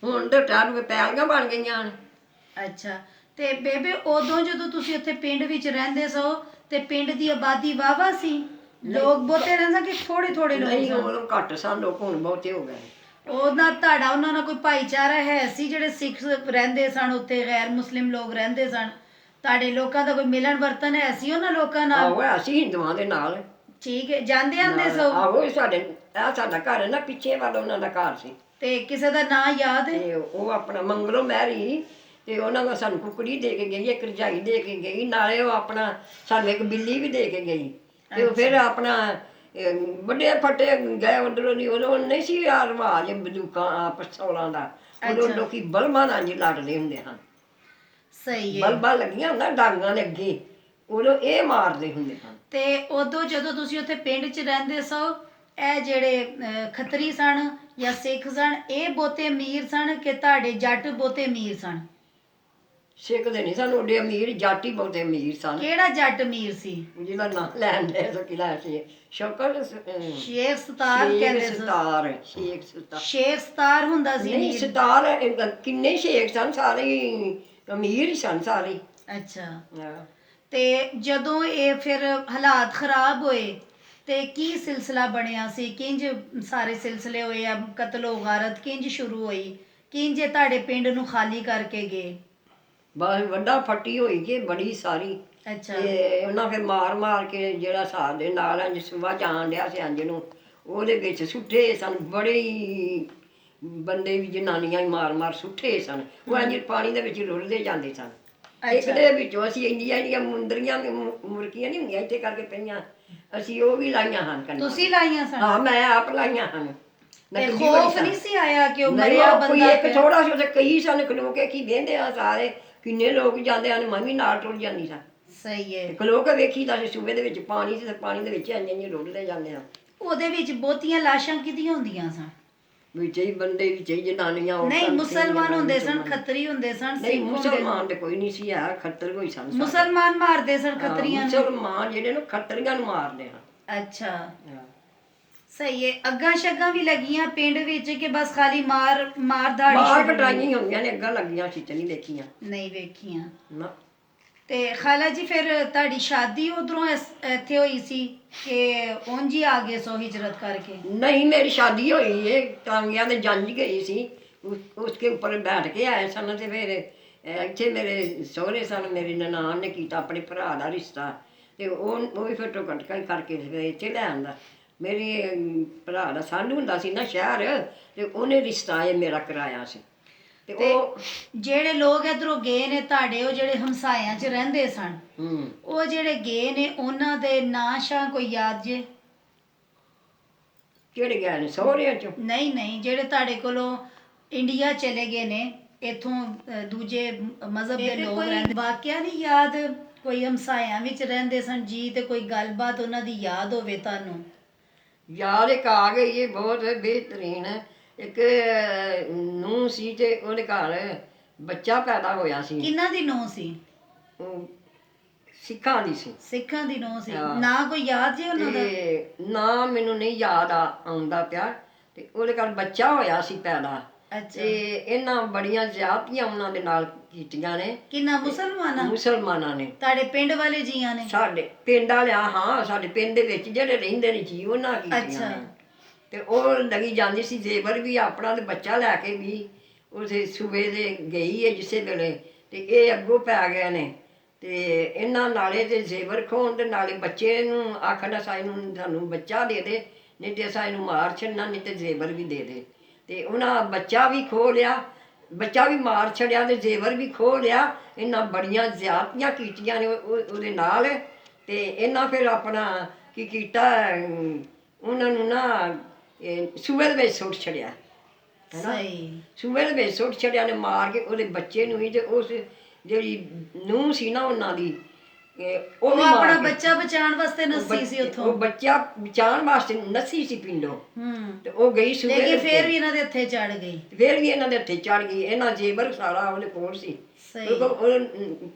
ਹੁਣ ਤੇ ਟਾਰ ਪੈਲੀਆਂ ਬਣ ਗਈਆਂ ਹਨ। ਅੱਛਾ, ਤੇ ਬੇਬੇ ਉਦੋਂ ਜਦੋਂ ਤੁਸੀਂ ਉੱਥੇ ਪਿੰਡ ਵਿੱਚ ਰਹਿੰਦੇ ਸੋ ਤੇ ਪਿੰਡ ਦੀ ਆਬਾਦੀ ਵਾਹਵਾ ਸੀ, ਲੋਕ ਬਹੁਤੇ ਰਹਿੰਦੇ ਕਿ ਥੋੜੇ ਥੋੜੇ ਲੋਕ ਨਹੀਂ ਸਨ? ਉਦੋਂ ਘੱਟ ਸਨ ਲੋਕ, ਹੁਣ ਬਹੁਤੇ ਹੋ ਗਏ। ਉਹਨਾਂ ਤੁਹਾਡਾ ਉਹਨਾਂ ਨਾਲ ਕੋਈ ਭਾਈਚਾਰਾ ਹੈ ਸੀ? ਜਿਹੜੇ ਸਿੱਖ ਰਹਿੰਦੇ ਸਨ ਉੱਥੇ, ਗੈਰ ਮੁਸਲਿਮ ਲੋਕ ਰਹਿੰਦੇ ਸਨ, ਤੁਹਾਡੇ ਲੋਕਾਂ ਦਾ ਕੋਈ ਮਿਲਣ ਵਰਤਨ ਹੈ ਸੀ ਉਹਨਾਂ ਲੋਕਾਂ ਨਾਲ? ਆਹੋ ਅਸੀਂ ਹਿੰਦੂਆਂ ਦੇ ਨਾਲ ਠੀਕ ਹੈ, ਜਾਂਦੇ ਆਂਦੇ ਸੋ? ਆਹੋ ਇਹ ਸਾਡਾ ਘਰ ਹੈ ਨਾ, ਪਿੱਛੇ ਵੱਲ ਉਹਨਾਂ ਦਾ ਘਰ ਸੀ। ਤੇ ਕਿਸੇ ਦਾ ਨਾਂ ਯਾਦ ਹੈ? ਤੇ ਉਹ ਆਪਣਾ ਮੰਗਲੋ ਮਹਿਰੀ, ਤੇ ਉਹਨਾਂ ਦਾ ਸਾਨੂੰ ਕੁਕੜੀ ਦੇ ਕੇ ਗਈ, ਇੱਕ ਰਜਾਈ ਦੇ ਕੇ ਗਈ, ਨਾਲੇ ਉਹ ਆਪਣਾ ਸਾਨੂੰ ਇੱਕ ਬਿੱਲੀ ਵੀ ਦੇ ਕੇ ਗਈ। ਤੇ ਉਹ ਫਿਰ ਆਪਣਾ ਵੱਡੇ ਫੱਟੇ ਗਏ ਉਧਰੋਂ ਦੀ, ਉਦੋਂ ਨਹੀਂ ਸੀ ਆ ਰਿਵਾਜ ਬੰਦੂਕਾਂ ਪਿਸਤੌਲਾਂ ਦਾ, ਉਦੋਂ ਲੋਕੀ ਬਲਬਾਂ ਨਾਲ ਜੀ ਲੜਦੇ ਹੁੰਦੇ ਹਨ। ਸਹੀ ਹੈ। ਬਲਬਾਂ ਲੱਗੀਆਂ ਹੁੰਦਾ ਡਾਂਗਾਂ ਦੇ ਅੱਗੇ, ਉਦੋਂ ਇਹ ਮਾਰਦੇ ਹੁੰਦੇ ਹਨ। ਤੇ ਉਦੋਂ ਜਦੋਂ ਤੁਸੀਂ ਉੱਥੇ ਪਿੰਡ 'ਚ ਰਹਿੰਦੇ ਸੋ, ਇਹ ਜਿਹੜੇ ਖੱਤਰੀ ਸਨ ਜਾਂ ਸਿੱਖ ਸਨ, ਇਹ ਬਹੁਤੇ ਅਮੀਰ ਸਨ ਕਿ ਤੁਹਾਡੇ ਜੱਟ ਬਹੁਤੇ ਅਮੀਰ ਸਨ? ਸਿੱਖ ਦੇ ਨਹੀਂ ਸਾਨੂੰ ਓਡੇ ਅਮੀਰ, ਜੱਟ ਹੀ ਬਹੁਤੇ ਅਮੀਰ ਸਨ। ਕਿਹੜਾ ਜੱਟ ਅਮੀਰ ਸੀ? ਜਿਹਦਾ ਨਾਂ ਲੈਣ ਦੇ ਸੋ ਕਿਲਾ ਸੀ ਸ਼ਕਲ ਸ਼ੇਖ ਸਤਾਰ ਕਹਿੰਦੇ ਸਨ। ਸ਼ੇਖ ਸਤਾਰ ਸ਼ੇਖ ਸਤਾਰ ਹੁੰਦਾ ਸੀ ਨਹੀਂ, ਅਮੀਰ? ਸਤਾਰ ਕਿੰਨੇ ਸ਼ੇਖ ਸਨ, ਸਾਰੇ ਹੀ ਅਮੀਰ ਹੀ ਸਨ ਸਾਰੇ। ਅੱਛਾ, ਹਾਂ। ਤੇ ਜਦੋਂ ਇਹ ਫਿਰ ਹਾਲਾਤ ਖਰਾਬ ਹੋਏ ਤੇ ਕੀ ਸਿਲਸਿਲਾ ਬਣਿਆ ਸੀ? ਕਿੰਜ ਸਾਰੇ ਸਿਲਸਿਲੇ ਹੋਏ ਆ, ਕਤਲੋ ਗਾਰਤ ਕਿੰਜ ਸ਼ੁਰੂ ਹੋਈ? ਕਿੰਜ ਇਹ ਤੁਹਾਡੇ ਪਿੰਡ ਨੂੰ ਖਾਲੀ ਕਰਕੇ ਗਏ? ਬਸ ਵੱਡਾ ਫੱਟੀ ਹੋਈ ਕਿ ਬੜੀ ਸਾਰੀ, ਅੱਛਾ, ਤੇ ਉਹਨਾਂ ਫਿਰ ਮਾਰ ਕੇ ਜਿਹੜਾ ਸਾਡੇ ਨਾਲ ਇੰਜ ਸੁਬਾ ਜਾਣ ਡਿਆ ਸੀ ਇੰਜ ਨੂੰ, ਉਹਦੇ ਵਿੱਚ ਸੁੱਟੇ ਸਨ ਬੜੇ ਹੀ ਬੰਦੇ ਵੀ, ਜਨਾਨੀਆਂ ਹੀ ਮਾਰ ਸੁੱਟੇ ਸਨ। ਉਹ ਇੰਜ ਪਾਣੀ ਦੇ ਵਿੱਚ ਰੁੜਦੇ ਜਾਂਦੇ ਸਨ। ਇੱਕ ਦੇ ਵਿੱਚੋਂ ਅਸੀਂ ਇੰਨੀਆਂ ਮੁੰਦਰੀਆਂ ਮੁਰਕੀਆਂ ਨਹੀਂ ਹੁੰਦੀਆਂ ਇੱਥੇ ਕਰਕੇ ਪਈਆਂ, ਅਸੀਂ ਉਹ ਵੀ ਲਾਈਆਂ ਹਨ ਕੰਨਾਂ। ਤੁਸੀਂ ਲਾਈਆਂ ਸਨ? ਹਾਂ, ਮੈਂ ਆਪ ਲਾਈਆਂ ਹਨ। ਤੇ ਨਕਲੀ ਖੌਫ ਬੜੀ ਨਹੀਂ ਸੀ ਆਇਆ ਕਿ ਉਹ ਨਹੀਂ, ਮਰਿਆ ਉਹ ਕੋਈ ਬੰਦਾ ਇੱਕ ਪਿਆ? ਥੋੜਾ ਸੀ, ਉੱਥੇ ਕਈ ਸਨ ਖਲੋ ਕੇ ਕੀ ਵੇਂਦੇ ਆ ਸਾਰੇ, ਕਿੰਨੇ ਲੋਕ ਜਾਂਦੇ ਹਨ, ਮੈਂ ਵੀ ਨਾਲ ਟੁੱਟ ਜਾਂਦੀ ਸਾਂ। ਸਹੀ ਹੈ। ਖਲੋ ਕੇ ਵੇਖੀਦਾ ਸੀ ਸੂਬੇ ਦੇ ਵਿੱਚ ਪਾਣੀ ਸੀ, ਤੇ ਪਾਣੀ ਦੇ ਵਿੱਚ ਇੰਜ ਰੁੜਦੇ ਜਾਂਦੇ ਆ। ਉਹਦੇ ਵਿੱਚ ਬਹੁਤੀਆਂ ਲਾਸ਼ਾਂ ਕਿਹਦੀਆਂ ਹੁੰਦੀਆਂ ਸਨ? ਵਿੱਚ ਹੀ ਬੰਦੇ, ਵਿੱਚ ਹੀ ਜਨਾਨੀਆਂ। ਨਹੀਂ, ਮੁਸਲਮਾਨ ਹੁੰਦੇ ਸਨ, ਖੱਤਰੀ ਹੁੰਦੇ ਸਨ, ਨਹੀਂ, ਸਿੱਖ ਹੁੰਦੇ? ਮੁਸਲਮਾਨ ਤੇ ਕੋਈ ਨਹੀਂ ਸੀ, ਹੈ ਖੱਤਰ ਕੋਈ ਸਨ ਸਾਰੇ। ਮੁਸਲਮਾਨ ਮਾਰਦੇ ਸਨ ਖੱਤਰੀਆਂ ਨੂੰ? ਮੁਸਲਮਾਨ ਜਿਹੜੇ ਨੂੰ ਖੱਤਰੀਆਂ ਨੂੰ ਮਾਰਦੇ ਹਨ। ਅੱਛਾ, ਸਹੀ ਹੈ। ਅੱਗਾਂ ਸ਼ੱਗਾਂ ਵੀ ਲੱਗੀਆਂ ਪਿੰਡ ਵਿੱਚ ਕਿ ਬਸ ਖਾਲੀ ਮਾਰ ਦਾੜੀ? ਮਾਰ ਕਟਾਈਆਂ ਹੁੰਦੀਆਂ ਨੇ, ਅੱਗਾਂ ਲੱਗੀਆਂ ਸੀ, ਨਹੀਂ ਦੇਖੀਆਂ? ਨਹੀਂ ਵੇਖੀਆਂ। ਨਾ। ਤੇ ਖਾਲਾ ਜੀ ਫਿਰ ਤੁਹਾਡੀ ਸ਼ਾਦੀ ਉਧਰੋਂ ਇੱਥੇ ਹੋਈ ਸੀ ਕਿ ਉਂਝ ਹੀ ਆ ਗਏ ਸੋ ਹਿਜਰਤ ਕਰਕੇ? ਨਹੀਂ, ਮੇਰੀ ਸ਼ਾਦੀ ਹੋਈ ਹੈ, ਟਾਂਗਿਆਂ ਦੇ ਜੰਜ ਗਈ ਸੀ, ਉਸਕੇ ਉੱਪਰ ਬੈਠ ਕੇ ਆਏ ਸਨ। ਤੇ ਫਿਰ ਇੱਥੇ ਮੇਰੇ ਸਹੁਰੇ ਸਨ, ਮੇਰੀ ਨਨਾਣ ਨੇ ਕੀਤਾ ਆਪਣੇ ਭਰਾ ਦਾ ਰਿਸ਼ਤਾ, ਤੇ ਉਹ ਵੀ ਫਿਰ ਟੋਕਟਕਾ ਕਰਕੇ ਇੱਥੇ ਲੈ ਆਂਦਾ। ਮੇਰੇ ਭਰਾ ਦਾ ਸੰਧ ਹੁੰਦਾ ਸੀ ਨਾ ਸ਼ਹਿਰ, ਤੇ ਉਹਨੇ ਰਿਸ਼ਤਾ ਇਹ ਮੇਰਾ ਕਰਾਇਆ ਸੀ। ਤੇ ਉਹ ਜਿਹੜੇ ਲੋਕ ਇਧਰੋਂ ਗਏ ਨੇ ਤੁਹਾਡੇ, ਉਹ ਜਿਹੜੇ ਹਮਸਾਇਆਂ 'ਚ ਰਹਿੰਦੇ ਸਨ, ਉਹ ਜਿਹੜੇ ਗਏ ਨੇ, ਉਹਨਾਂ ਦੇ ਨਾਂ ਸ਼ਾਂ ਕੋਈ ਯਾਦ ਜੇ? ਕਿਹੜੇ ਗਏ ਨੇ ਸਹੁਰਿਆਂ ਚੋਂ? ਨਹੀਂ, ਜਿਹੜੇ ਤੁਹਾਡੇ ਕੋਲੋਂ ਇੰਡੀਆ ਚਲੇ ਗਏ ਨੇ, ਇਥੋਂ ਦੂਜੇ ਮਜ਼ਹਬ ਦੇ ਲੋਕ ਰਹਿੰਦੇ, ਵਾਕਿਆ ਨਹੀਂ ਯਾਦ? ਕੋਈ ਹਮਸਾਇਆਂ ਵਿੱਚ ਰਹਿੰਦੇ ਸਨ ਜੀ, ਤੇ ਕੋਈ ਗੱਲਬਾਤ ਉਹਨਾਂ ਦੀ ਯਾਦ ਹੋਵੇ ਤੁਹਾਨੂੰ? ਯਾਦ ਇੱਕ ਆ ਗਈ ਹੈ, ਬਹੁਤ ਬਿਹਤਰੀਨ। ਇੱਕ ਨੂੰਹ ਸੀ, ਤੇ ਉਹਦੇ ਘਰ ਬੱਚਾ ਪੈਦਾ ਹੋਇਆ ਸੀ। ਕਿਹਨਾਂ ਦੀ ਨੂੰਹ ਸੀ? ਉਹ ਸਿੱਖਾਂ ਦੀ ਸੀ। ਸਿੱਖਾਂ ਦੀ ਨੂੰਹ ਸੀ। ਨਾ ਕੋਈ ਯਾਦ ਜੇ ਉਹਨਾਂ ਦਾ? ਤੇ ਨਾ ਮੈਨੂੰ ਨਹੀਂ ਯਾਦ ਆਉਂਦਾ ਪਿਆ। ਤੇ ਉਹਦੇ ਘਰ ਬੱਚਾ ਹੋਇਆ ਸੀ ਪੈਦਾ। ਅੱਛਾ, ਤੇ ਇਹਨਾਂ ਬੜੀਆਂ ਜ਼ਿਆਦਤੀਆਂ ਉਹਨਾਂ ਦੇ ਨਾਲ ਕੀਤੀਆਂ ਨੇ। ਕਿੰਨਾ? ਮੁਸਲਮਾਨਾਂ ਨੇ। ਤੁਹਾਡੇ ਪਿੰਡ ਵਾਲੇ ਜੀਆਂ ਨੇ? ਸਾਡੇ ਪਿੰਡ ਵਾਲਿਆਂ, ਹਾਂ, ਸਾਡੇ ਪਿੰਡ ਦੇ ਵਿੱਚ ਜਿਹੜੇ ਰਹਿੰਦੇ ਨੇ ਜੀ, ਉਹਨਾਂ ਕੀਤੀਆਂ ਨੇ। ਤੇ ਉਹ ਲੱਗੀ ਜਾਂਦੀ ਸੀ ਜ਼ੇਵਰ ਵੀ ਆਪਣਾ, ਤੇ ਬੱਚਾ ਲੈ ਕੇ ਵੀ ਉਸੇ ਸੂਬੇ ਦੇ ਗਈ ਹੈ ਜਿਸੇ ਵੇਲੇ, ਤੇ ਇਹ ਅੱਗੋਂ ਪੈ ਗਏ ਨੇ। ਤੇ ਇਹਨਾਂ ਨਾਲੇ ਤੇ ਜ਼ੇਵਰ ਖੋਣ, ਤੇ ਨਾਲੇ ਬੱਚੇ ਨੂੰ ਆਖਣਾ ਸਾਨੂੰ ਬੱਚਾ ਦੇ ਦੇ, ਨਹੀਂ ਤੇ ਅਸਾਂ ਇਹਨੂੰ ਮਾਰ ਛੱਡਣਾ, ਨਹੀਂ ਤੇ ਜ਼ੇਵਰ ਵੀ ਦੇ ਦੇ। ਤੇ ਉਹਨਾਂ ਬੱਚਾ ਵੀ ਖੋਹ ਲਿਆ, ਬੱਚਾ ਵੀ ਮਾਰ ਛੱਡਿਆ, ਤੇ ਜ਼ੇਵਰ ਵੀ ਖੋਹ ਲਿਆ। ਇਹਨਾਂ ਬੜੀਆਂ ਜ਼ਿਆਦਤੀਆਂ ਕੀਤੀਆਂ ਨੇ ਉਹਦੇ ਨਾਲ। ਤੇ ਇਹਨਾਂ ਫਿਰ ਆਪਣਾ ਕੀ ਕੀਤਾ, ਉਹਨਾਂ ਨੂੰ ਨਾ ਸੂਬੇ ਦੇ ਵਿੱਚ ਸੁੱਟ ਛੱਡਿਆ। ਸਹੀ, ਸੂਬੇ ਦੇ ਵਿੱਚ ਸੁੱਟ ਛੱਡਿਆ ਨੇ ਮਾਰ ਕੇ ਉਹਦੇ ਬੱਚੇ ਨੂੰ ਹੀ। ਤੇ ਉਸ ਜਿਹੜੀ ਨੂੰਹ ਸੀ ਨਾ ਉਹਨਾਂ ਦੀ, ਉਹ ਵੀ ਆਪਣਾ ਬੱਚਾ ਬਚਾਉਣ ਵਾਸਤੇ ਨੱਸੀ ਸੀ ਉੱਥੋਂ? ਉਹ ਬੱਚਾ ਬਚਾਉਣ ਵਾਸਤੇ ਨੱਸੀ ਸੀ ਪਿੰਡੋਂ। ਤੇ ਉਹ ਗਈ ਸੂਬੇ ਦੇ, ਲੇਕਿਨ ਫੇਰ ਵੀ ਇਹਨਾਂ ਦੇ ਹੱਥੇ ਚੜ ਗਈ? ਫੇਰ ਵੀ ਇਹਨਾਂ ਦੇ ਹੱਥੇ ਚੜ ਗਈ। ਇਹਨਾਂ ਜੇਬਰ ਸਾਰਾ ਉਹਦੇ ਕੋਲ ਸੀ,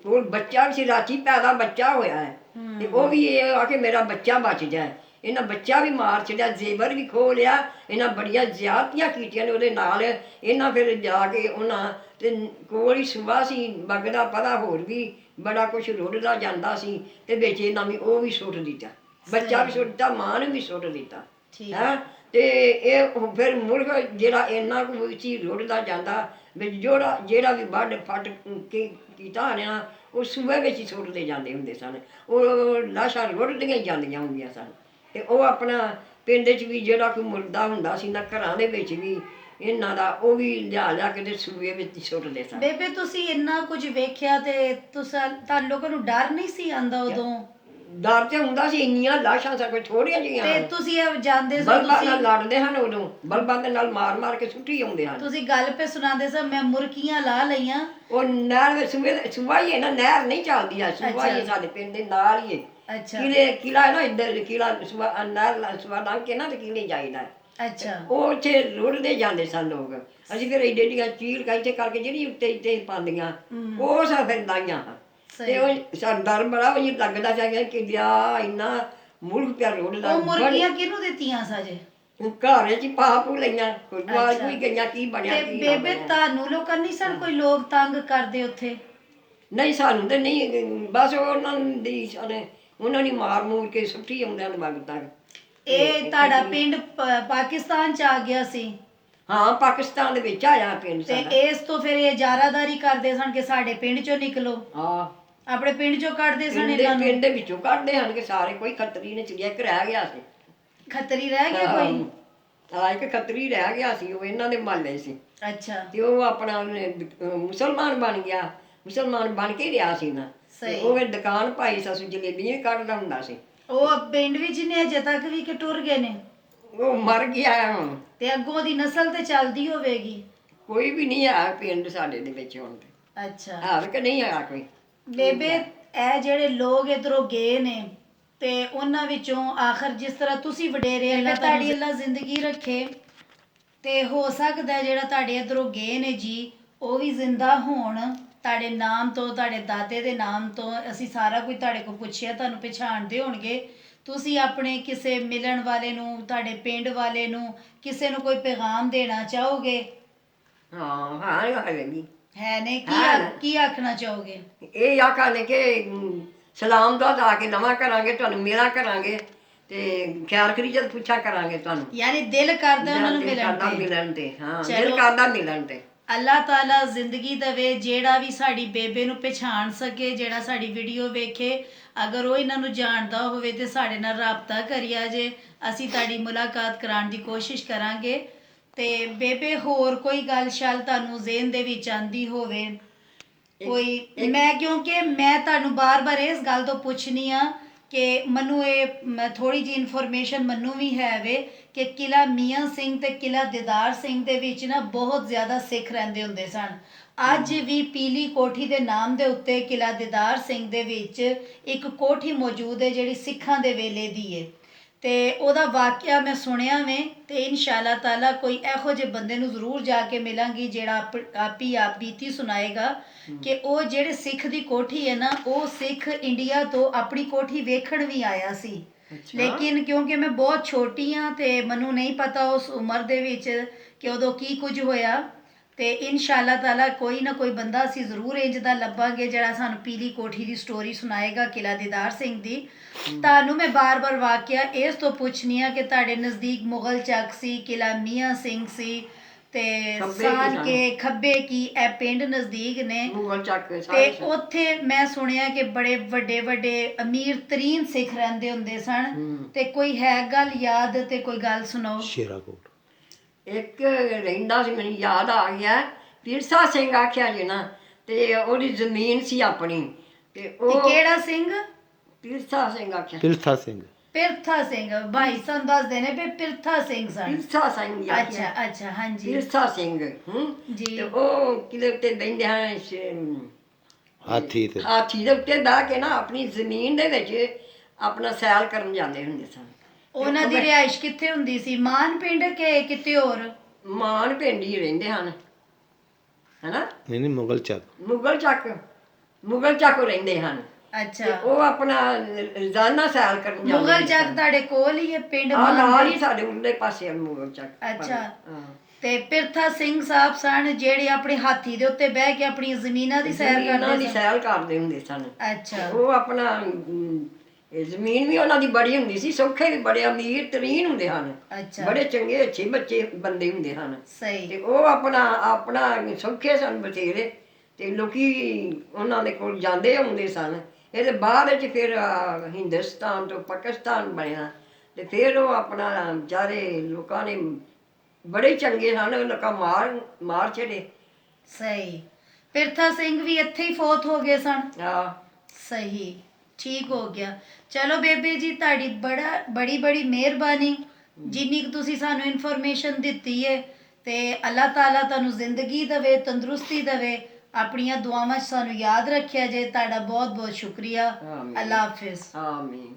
ਕੋਲ ਬੱਚਾ ਵੀ ਸੀ, ਰਾਤੀ ਪੈਦਾ ਬੱਚਾ ਹੋਇਆ ਹੈ। ਤੇ ਉਹ ਵੀ ਇਹ ਆ ਕੇ ਮੇਰਾ ਬੱਚਾ ਬਚ ਜਾਏ। ਇਹਨਾਂ ਬੱਚਾ ਵੀ ਮਾਰ ਛੱਡਿਆ, ਜ਼ੇਵਰ ਵੀ ਖੋਹ ਲਿਆ। ਇਹਨਾਂ ਬੜੀਆਂ ਜ਼ਿਆਦਤੀਆਂ ਕੀਤੀਆਂ ਨੇ ਉਹਦੇ ਨਾਲ। ਇਹਨਾਂ ਫਿਰ ਜਾ ਕੇ ਉਹਨਾਂ ਤੇ ਕੋਲ ਹੀ ਸੂਆ ਸੀ ਵਗਦਾ ਪਤਾ ਹੋਰ ਵੀ ਬੜਾ ਕੁਝ ਰੁੜਦਾ ਜਾਂਦਾ ਸੀ ਤੇ ਵਿੱਚ ਇਹਨਾਂ ਵੀ ਉਹ ਵੀ ਸੁੱਟ ਦਿੱਤਾ, ਬੱਚਾ ਵੀ ਸੁੱਟ ਦਿੱਤਾ, ਮਾਂ ਨੇ ਵੀ ਸੁੱਟ ਦਿੱਤਾ ਠੀਕ ਹੈ। ਤੇ ਇਹ ਫਿਰ ਮੁੜ ਕੇ ਜਿਹੜਾ ਇੰਨਾ ਕੁ ਸੀ ਰੁੜਦਾ ਜਾਂਦਾ ਵਿੱਚ ਜਿਹੜਾ ਵੀ ਵੱਢ ਫੱਟ ਕੇ ਕੀਤਾ ਹੋਣਾ ਉਹ ਸੂਏ ਵਿੱਚ ਹੀ ਸੁੱਟਦੇ ਜਾਂਦੇ ਹੁੰਦੇ ਸਨ। ਉਹ ਲਾਸ਼ਾਂ ਰੁੜਦੀਆਂ ਹੀ ਜਾਂਦੀਆਂ ਹੁੰਦੀਆਂ ਸਨ। ਤੇ ਉਹ ਆਪਣਾ ਪਿੰਡ 'ਚ ਵੀ ਜਿਹੜਾ ਕੋਈ ਮੁਰਦਾ ਹੁੰਦਾ ਸੀ ਨਾ ਘਰਾਂ ਦੇ ਵਿੱਚ ਵੀ ਇਹਨਾਂ ਦਾ ਉਹ ਵੀ ਲਿਆ ਕੇ ਤੇ ਸੂਏ ਵਿੱਚ ਹੀ ਸੁੱਟਦੇ ਸਨ। ਬੇਬੇ ਤੁਸੀਂ ਇੰਨਾ ਕੁਝ ਵੇਖਿਆ ਤੇ ਤੁਹਾਨੂੰ ਲੋਕਾਂ ਨੂੰ ਡਰ ਨਹੀਂ ਸੀ ਆਂਦਾ ਉਦੋਂ? ਡਰ ਤੇ ਹੁੰਦਾ ਸੀ, ਇੰਨੀਆਂ ਲਾਸ਼ਾਂ ਸਾ ਕੋਈ ਥੋੜੀਆਂ ਜਿਹੀਆਂ ਤੇ ਤੁਸੀਂ ਇਹ ਜਾਂਦੇ ਸੋ ਬਲਬਾਂ ਨਾਲ ਲੜਦੇ ਹਨ ਉਦੋਂ, ਬਲਬਾਂ ਦੇ ਨਾਲ ਮਾਰ ਕੇ ਸੁੱਟੀ ਆਉਂਦੇ ਹਨ। ਤੁਸੀਂ ਗੱਲ ਪੇ ਸੁਣਾਉਂਦੇ ਸੋ ਮੈਂ ਮੁਰਕੀਆਂ ਲਾ ਲਈਆਂ। ਉਹ ਨਹਿਰ ਵਿੱਚ ਸੂਆ ਹੀ ਹੈ ਨਾ, ਨਹਿਰ ਨਹੀਂ ਚੱਲਦੀ ਆ, ਸੂਆ ਹੀ ਹੈ ਸਾਡੇ ਪਿੰਡ ਦੇ ਨਾਲ ਹੀ ਹੈ। ਅੱਛਾ ਕਿਲਾ ਹੈ ਨਾ ਇੱਧਰ, ਕਿਲਾ ਸੂਆ ਨਹਿਰ ਸੂਆ ਲੰਘ ਕੇ ਨਾ ਤੇ ਕਿਲੇ ਜਾਈਦਾ। ਅੱਛਾ ਉਹ ਉੱਥੇ ਰੁੜਦੇ ਜਾਂਦੇ ਸਨ ਲੋਕ। ਅਸੀਂ ਫਿਰ ਏਡੇ ਏਡੀਆਂ ਚੀਲ ਕਾਇਤੇ ਕਰਕੇ ਜਿਹੜੀ ਉੱਤੇ ਪਾਉਂਦੀਆਂ ਉਹ ਸਾ ਫਿਰ ਲਾਈਆਂ ਤੇ ਉਹ ਸਾਨੂੰ ਡਰ ਬੜਾ ਵੀ ਲੱਗਦਾ ਸੀ ਕਿ ਲਿਆ ਇੰਨਾ ਮੁਲਕ ਪਿਆ ਰੁੜਦਾ। ਉਹ ਮੁਰਗੀਆਂ ਕਿਹਨੂੰ ਦਿੱਤੀਆਂ ਸਾਜੇ? ਘਰ 'ਚ ਪਾਪੂ ਲਈਆਂ, ਕੋਈ ਬਾਜ ਵੀ ਗਈਆਂ, ਕੀ ਬਣਿਆ ਤੇ ਕੀ ਬੇਬੇ ਤੁਹਾਨੂੰ ਲੋਕਾਂ ਨਹੀਂ ਸਨ ਕੋਈ ਲੋਕ ਤੰਗ ਕਰਦੇ ਉੱਥੇ? ਨਹੀਂ ਸਾਨੂੰ ਤੇ ਨਹੀਂ, ਬਸ ਉਹਨਾਂ ਦੀ ਉਹਨਾਂ ਨੇ ਮਾਰ ਮੂਰ ਕੇ ਸੁੱਟੀ ਆਉਂਦਿਆਂ ਨੂੰ ਵਗਦਾ। ਇਹ ਤੁਹਾਡਾ ਪਿੰਡ ਪਾਕਿਸਤਾਨ ਚ ਆ ਗਿਆ ਸੀ? ਹਾਂ ਪਾਕਿਸਤਾਨ ਦੇ ਵਿੱਚ ਆਇਆ ਪਿੰਡ ਤੇ ਸਾਡਾ। ਇਸ ਤੋਂ ਫਿਰ ਇਹ ਇਜਾਰਾਦਾਰੀ ਕਰਦੇ ਸਨ ਕਿ ਸਾਡੇ ਪਿੰਡ ਚੋਂ ਨਿਕਲੋ, ਹਾਂ ਆਪਣੇ ਪਿੰਡ ਚੋਂ ਕੱਢਦੇ ਸਨ ਇਹਨਾਂ ਨੂੰ? ਪਿੰਡ ਦੇ ਵਿੱਚੋਂ ਕੱਢਦੇ ਹਨ ਕਿ ਸਾਰੇ, ਕੋਈ ਖੱਤਰੀ ਨੇ ਚਿੜਿਆ ਇੱਕ ਰਹਿ ਗਿਆ ਸੀ। ਖੱਤਰੀ ਰਹਿ ਗਿਆ ਕੋਈ? ਹਾਂ ਇੱਕ ਖੱਤਰੀ ਰਹਿ ਗਿਆ ਸੀ, ਉਹ ਇਹਨਾਂ ਦੇ ਮਹੱਲੇ ਸੀ। ਅੱਛਾ ਤੇ ਉਹ ਆਪਣਾ ਉਹਨੇ ਮੁਸਲਮਾਨ ਬਣ ਗਿਆ, ਮੁਸਲਮਾਨ ਬਣ ਕੇ ਰਿਹਾ ਸੀ ਨਾ। ਸਹੀ। ਉਹ ਫਿਰ ਦੁਕਾਨ ਪਾਈ ਸਸੂ ਜਲੇਬੀਆਂ ਕੱਢਦਾ ਹੁੰਦਾ ਸੀ। ਉਹ ਪਿੰਡ ਵਿੱਚ ਨੇ ਅਜੇ ਤੱਕ ਵੀ ਕਿ ਟੁਰ ਗਏ ਨੇ? ਉਹ ਮਰ ਗਿਆ ਹੁਣ। ਤੇ ਅੱਗੋਂ ਦੀ ਨਸਲ ਤੇ ਚੱਲਦੀ ਹੋਵੇਗੀ? ਕੋਈ ਵੀ ਨਹੀਂ ਆਇਆ ਪਿੰਡ ਸਾਡੇ ਦੇ ਵਿੱਚ ਹੁਣ ਤੇ। ਅੱਛਾ ਹੈ ਕਿ ਨਹੀਂ ਆਇਆ ਕੋਈ? ਬੇਬੇ ਇਹ ਜਿਹੜੇ ਲੋਕ ਇਧਰੋਂ ਗਏ ਨੇ ਤੇ ਉਹਨਾਂ ਵਿੱਚੋਂ ਆਖਰ ਜਿਸ ਤਰ੍ਹਾਂ ਤੁਸੀਂ ਵਡੇਰੇ ਅੱਲਾ ਤੁਹਾਡੀ ਅੱਲਾ ਜ਼ਿੰਦਗੀ ਰੱਖੇ ਤੇ ਹੋ ਸਕਦਾ ਜਿਹੜਾ ਤੁਹਾਡੇ ਇਧਰੋਂ ਗਏ ਨੇ ਜੀ ਉਹ ਵੀ ਜ਼ਿੰਦਾ ਹੋਣ, ਤੁਹਾਡੇ ਨਾਮ ਤੋਂ, ਤੁਹਾਡੇ ਦਾਦੇ ਦੇ ਨਾਮ ਤੋਂ। ਅਸੀਂ ਸਾਰਾ ਕੁਝ ਤੁਹਾਡੇ ਕੋਲ ਪੁੱਛਿਆ, ਤੁਹਾਨੂੰ ਪਛਾਣਦੇ ਹੋਣਗੇ। ਤੁਸੀਂ ਆਪਣੇ ਕਿਸੇ ਮਿਲਣ ਵਾਲੇ ਨੂੰ, ਤੁਹਾਡੇ ਪਿੰਡ ਵਾਲੇ ਨੂੰ, ਕਿਸੇ ਨੂੰ ਕੋਈ ਪੈਗਾਮ ਦੇਣਾ ਚਾਹੋਗੇ? ਹਾਂ ਹਾਂ ਹੈਗੀ ਹੈ ਨੇ ਕੀ ਆਖਣਾ ਚਾਹੋਗੇ? ਇਹ ਆਖਾਂ ਨੇ ਕਿ ਸਲਾਮ ਦੁਆ ਆ ਕੇ ਨਵਾਂ ਕਰਾਂਗੇ, ਤੁਹਾਨੂੰ ਮਿਲਾ ਕਰਾਂਗੇ ਤੇ ਖਿਆਲ ਕਰੀ ਜਦ ਪੁੱਛਾ ਕਰਾਂਗੇ ਤੁਹਾਨੂੰ। ਯਾਨੀ ਦਿਲ ਕਰਦਾ ਉਹਨਾਂ ਨੂੰ ਮਿਲਣ ਤੇ। ਹਾਂ ਦਿਲ ਕਰਦਾ ਮਿਲਣ ਤੇ। ਅੱਲਾਹ ਤਾਲਾ ਜ਼ਿੰਦਗੀ ਦੇਵੇ, ਜਿਹੜਾ ਵੀ ਸਾਡੀ ਬੇਬੇ ਨੂੰ ਪਛਾਣ ਸਕੇ, ਜਿਹੜਾ ਸਾਡੀ ਵੀਡੀਓ ਵੇਖੇ, ਅਗਰ ਉਹ ਇਹਨਾਂ ਨੂੰ ਜਾਣਦਾ ਹੋਵੇ ਤੇ ਸਾਡੇ ਨਾਲ ਰਾਬਤਾ ਕਰਿਆ ਜੇ, ਅਸੀਂ ਤੁਹਾਡੀ ਮੁਲਾਕਾਤ ਕਰਾਉਣ ਦੀ ਕੋਸ਼ਿਸ਼ ਕਰਾਂਗੇ। ਤੇ ਬੇਬੇ ਹੋਰ ਕੋਈ ਗੱਲ ਸ਼ਾਲ ਤੁਹਾਨੂੰ ਜ਼ਿਹਨ ਦੇ ਵਿੱਚ ਆਂਦੀ ਹੋਵੇ ਕੋਈ? ਕਿਉਂਕਿ ਮੈਂ ਤੁਹਾਨੂੰ ਬਾਰ-ਬਾਰ ਇਸ ਗੱਲ ਤੋਂ ਪੁੱਛਣੀ ਆ ਕਿ ਮੈਨੂੰ ਇਹ ਥੋੜੀ ਜਿਹੀ ਇਨਫੋਰਮੇਸ਼ਨ ਮੈਨੂੰ ਵੀ ਹੈ ਵੇ ਕਿ ਕਿਲਾ ਮੀਆਂ ਸਿੰਘ ਤੇ ਕਿਲਾ ਦੀਦਾਰ ਸਿੰਘ ਦੇ ਵਿੱਚ ਨਾ ਬਹੁਤ ਜ਼ਿਆਦਾ ਸਿੱਖ ਰਹਿੰਦੇ ਹੁੰਦੇ ਸਨ। ਅੱਜ ਵੀ ਪੀਲੀ ਕੋਠੀ ਦੇ ਨਾਮ ਦੇ ਉੱਤੇ ਕਿਲਾ ਦੀਦਾਰ ਸਿੰਘ ਦੇ ਵਿੱਚ ਇੱਕ ਕੋਠੀ ਮੌਜੂਦ ਹੈ ਜਿਹੜੀ ਸਿੱਖਾਂ ਦੇ ਵੇਲੇ ਦੀ ਹੈ ਤੇ ਉਹਦਾ ਵਾਕਿਆ ਮੈਂ ਸੁਣਿਆ ਵੇ। ਤੇ ਇਨਸ਼ਾਅੱਲਾ ਤਾਲਾ ਕੋਈ ਇਹੋ ਜਿਹੇ ਬੰਦੇ ਨੂੰ ਜ਼ਰੂਰ ਜਾ ਕੇ ਮਿਲਾਂਗੀ ਜਿਹੜਾ ਆਪ ਬੀਤੀ ਸੁਣਾਏਗਾ ਕਿ ਉਹ ਜਿਹੜੇ ਸਿੱਖ ਦੀ ਕੋਠੀ ਹੈ ਨਾ, ਉਹ ਸਿੱਖ ਇੰਡੀਆ ਤੋਂ ਆਪਣੀ ਕੋਠੀ ਵੇਖਣ ਵੀ ਆਇਆ ਸੀ। ਲੇਕਿਨ ਕਿਉਂਕਿ ਮੈਂ ਬਹੁਤ ਛੋਟੀ ਹਾਂ ਤੇ ਮੈਨੂੰ ਨਹੀਂ ਪਤਾ ਉਸ ਉਮਰ ਦੇ ਵਿੱਚ ਕਿ ਉਦੋਂ ਕੀ ਕੁਝ ਹੋਇਆ। ਤੇ ਇਨਸ਼ਾਅੱਲਾ ਤਾਲਾ ਕੋਈ ਨਾ ਕੋਈ ਬੰਦਾ ਅਸੀਂ ਜ਼ਰੂਰ ਇੰਜ ਦਾ ਲੱਭਾਂਗੇ ਜਿਹੜਾ ਸਾਨੂੰ ਪੀਲੀ ਕੋਠੀ ਦੀ ਸਟੋਰੀ ਸੁਣਾਏਗਾ ਕਿਲਾ ਦੀਦਾਰ ਸਿੰਘ ਦੀ। ਤੁਹਾਨੂੰ ਮੈਂ ਬਾਰ-ਬਾਰ ਵਾਕਿਆ ਇਸ ਤੋਂ ਪੁੱਛਣੀ ਆ ਕਿ ਤੁਹਾਡੇ ਨਜ਼ਦੀਕ ਮੁਗਲ ਚੱਕ ਸੀ, ਕਿਲਾ ਮੀਆਂ ਸਿੰਘ ਸੀ ਤੇ ਸਾਨ ਕੇ ਖੱਬੇ ਕੀ ਇਹ ਪਿੰਡ ਨਜ਼ਦੀਕ ਨੇ ਮੁਗਲ ਚੱਕ ਤੇ ਉੱਥੇ ਮੈਂ ਸੁਣਿਆ ਕਿ ਬੜੇ ਵੱਡੇ ਅਮੀਰ ਤਰੀਨ ਸਿੱਖ ਰਹਿੰਦੇ ਹੁੰਦੇ ਸਨ। ਤੇ ਕੋਈ ਹੈ ਗੱਲ ਯਾਦ ਤੇ ਕੋਈ ਗੱਲ ਸੁਣਾਓ। ਸ਼ੇਰਾਕੋਟ ਇੱਕ ਰਹਿੰਦਾ ਸੀ, ਮੈਨੂੰ ਯਾਦ ਆ ਗਿਆ, ਪਿਰਸਾ ਸਿੰਘ ਆਖਿਆ ਜੀ ਨਾ, ਤੇ ਉਹਦੀ ਜ਼ਮੀਨ ਸੀ ਆਪਣੀ। ਤੇ ਉਹ ਕਿਹੜਾ ਸਿੰਘ? ਪਿਰਸਾ ਸਿੰਘ ਆਖਿਆ। ਪਿਰਥਾ ਸਿੰਘ ਭਾਈ ਸਾਨੂੰ ਦੱਸਦੇ ਨੇ ਵੀ ਪਿਰਥਾ ਸਿੰਘ ਸਨ। ਪਿਰਸਾ ਸਿੰਘ ਅੱਛਾ ਹਾਂਜੀ ਪਿਰਸਾ ਸਿੰਘ ਜੀ। ਤੇ ਉਹ ਕਿਲੇ ਉੱਤੇ ਬੈਠਦੇ ਹਨ ਹਾਥੀ ਦੇ ਉੱਤੇ ਬਹਿ ਕੇ ਨਾ ਆਪਣੀ ਜ਼ਮੀਨ ਦੇ ਵਿੱਚ ਆਪਣਾ ਸੈਰ ਕਰਨ ਜਾਂਦੇ ਹੁੰਦੇ ਸਨ। ਉਹਨਾਂ ਦੀ ਰਿਹਾਇਸ਼ ਕਿੱਥੇ ਹੁੰਦੀ ਸੀ? ਮਾਨ ਪਿੰਡ ਕਿ ਕਿਤੇ ਹੋਰ? ਮਾਨ ਪਿੰਡ ਹੀ ਰਹਿੰਦੇ ਹਨ ਹਨਾ? ਨਹੀਂ ਮੁਗਲ ਚੱਕ ਰਹਿੰਦੇ ਹਨ। ਅੱਛਾ ਤੇ ਉਹ ਆਪਣਾ ਰੋਜ਼ਾਨਾ ਸੈਰ ਕਰਨ ਜਾਂਦੇ। ਮੁਗਲ ਚੱਕ ਤੁਹਾਡੇ ਕੋਲ ਹੀ ਹੈ ਪਿੰਡ? ਨਾਲ ਹੀ ਸਾਡੇ ਉਰਲੇ ਪਾਸੇ ਮੁਗਲ ਚੱਕ। ਅੱਛਾ ਤੇ ਪਿਰਥਾ ਸਿੰਘ ਸਾਹਿਬ ਸਨ ਜਿਹੜੇ ਆਪਣੇ ਹਾਥੀ ਦੇ ਉੱਤੇ ਬਹਿ ਕੇ ਆਪਣੀ ਜ਼ਮੀਨਾਂ ਦੀ ਸੈਰ ਜ਼ਮੀਨਾਂ ਕਰਦੇ ਦੀ ਸਨ। ਸੈਰ ਕਰਦੇ ਹੁੰਦੇ ਸਨ। ਅੱਛਾ ਉਹ ਆਪਣਾ ਇਹ ਜ਼ਮੀਨ ਵੀ ਉਹਨਾਂ ਦੀ ਬੜੀ ਹੁੰਦੀ ਸੀ, ਸੌਖੇ ਵੀ ਬੜੇ ਅਮੀਰ ਤਰੀਨ ਹੁੰਦੇ ਹਨ, ਅੱਛਾ ਬੜੇ ਚੰਗੇ ਅੱਛੇ ਬੱਚੇ ਬੰਦੇ ਹੁੰਦੇ ਹਨ। ਸਹੀ ਤੇ ਉਹ ਆਪਣਾ ਆਪਣਾ ਸੌਖੇ ਸਨ ਬਥੇਰੇ, ਤੇ ਲੋਕੀ ਉਹਨਾਂ ਦੇ ਕੋਲ ਜਾਂਦੇ ਹੁੰਦੇ ਸਨ। ਇਹਦੇ ਬਾਅਦ ਵਿੱਚ ਫਿਰ ਹਿੰਦੁਸਤਾਨ ਤੋਂ ਪਾਕਿਸਤਾਨ ਬਣਿਆ, ਤੇ ਫਿਰ ਉਹ ਆਪਣਾ ਵਿਚਾਰੇ ਲੋਕਾਂ ਨੇ ਬੜੇ ਚੰਗੇ ਸਨ, ਲੋਕਾਂ ਮਾਰ ਛੜੇ। ਸਹੀ। ਪਿਰਥਾ ਸਿੰਘ ਵੀ ਇੱਥੇ ਹੀ ਫੌਤ ਹੋ ਗਏ ਸਨ। ਆ ਸਹੀ, ਠੀਕ ਹੋ ਗਿਆ। ਚਲੋ ਬੇਬੇ ਜੀ, ਤੁਹਾਡੀ ਬੜੀ ਮਿਹਰਬਾਨੀ, ਜਿੰਨੀ ਕੁ ਤੁਸੀਂ ਸਾਨੂੰ ਇਨਫੋਰਮੇਸ਼ਨ ਦਿੱਤੀ ਹੈ। ਤੇ ਅੱਲਾਹ ਤਾਲਾ ਤੁਹਾਨੂੰ ਜ਼ਿੰਦਗੀ ਦੇਵੇ, ਤੰਦਰੁਸਤੀ ਦੇਵੇ, ਆਪਣੀਆਂ ਦੁਆਵਾਂ 'ਚ ਸਾਨੂੰ ਯਾਦ ਰੱਖਿਆ ਜੇ। ਤੁਹਾਡਾ ਬਹੁਤ ਬਹੁਤ ਸ਼ੁਕਰੀਆ। ਆਮੀਨ। ਅੱਲਾਹ ਹਾਫਿਜ਼। ਆਮੀਨ।